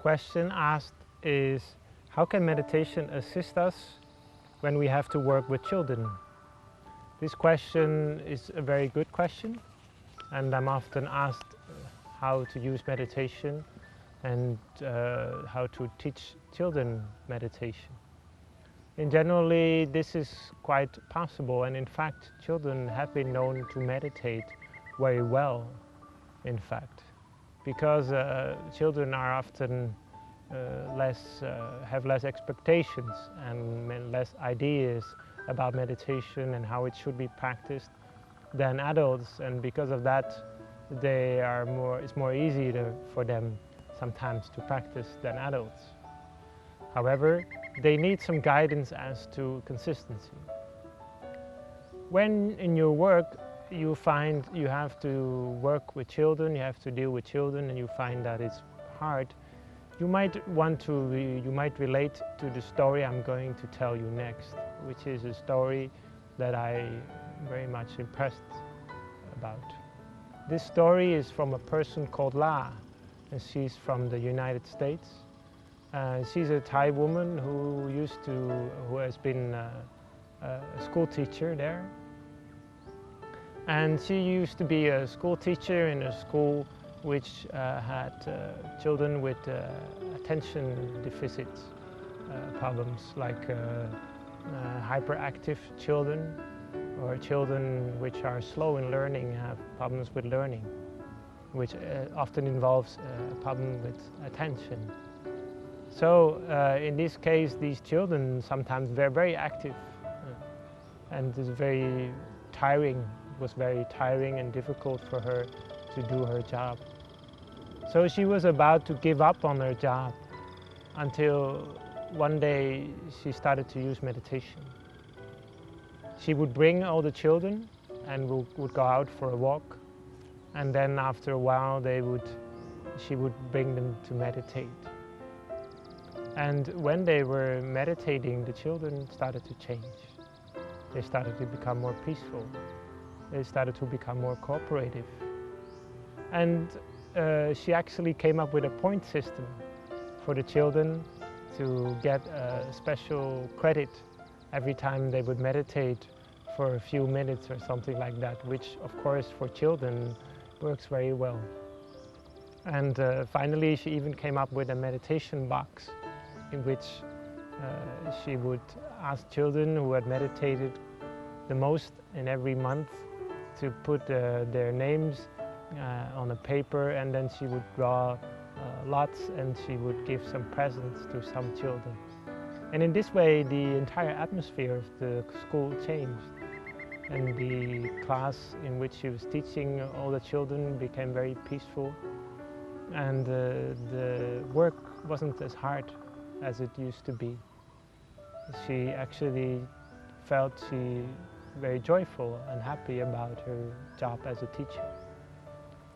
question asked is, how can meditation assist us when we have to work with children? This question is a very good question, and I'm often asked how to use meditation and how to teach children meditation. In generally, this is quite possible, and in fact, children have been known to meditate very well, in fact, because children are often have less expectations and less ideas about meditation and how it should be practiced than adults, and because of that, it's more easy for them sometimes to practice than adults. However, they need some guidance as to consistency. When in your work you find you have to work with children, you have to deal with children, and you find that it's hard, you might relate to the story I'm going to tell you next, which is a story that I'm very much impressed about. This story is from a person called La, and she's from the United States. She's a Thai woman who has been a school teacher there. And she used to be a school teacher in a school which had children with attention deficit problems, like hyperactive children, or children which are slow in learning, have problems with learning, which often involves a problem with attention. So in this case, these children sometimes were very active, and it was very tiring and difficult for her to do her job. So she was about to give up on her job until one day she started to use meditation. She would bring all the children and would go out for a walk, and then after a while she would bring them to meditate. And when they were meditating, the children started to change. They started to become more peaceful. They started to become more cooperative. And she actually came up with a point system for the children to get a special credit every time they would meditate for a few minutes or something like that, which of course for children works very well. And finally she even came up with a meditation box in which she would ask children who had meditated the most in every month to put their names on a paper, and then she would draw lots and she would give some presents to some children. And in this way the entire atmosphere of the school changed, and the class in which she was teaching all the children became very peaceful, and the work wasn't as hard as it used to be. She actually felt very joyful and happy about her job as a teacher.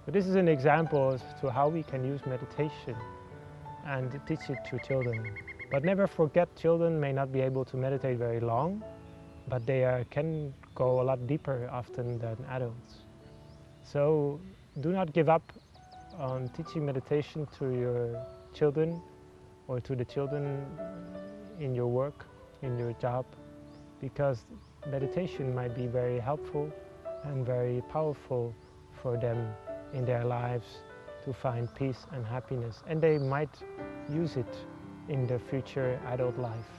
But this is an example as to how we can use meditation and teach it to children. But never forget, children may not be able to meditate very long, but they can go a lot deeper often than adults. So do not give up on teaching meditation to your children or to the children in your work, in your job, because meditation might be very helpful and very powerful for them in their lives to find peace and happiness, and they might use it in their future adult life.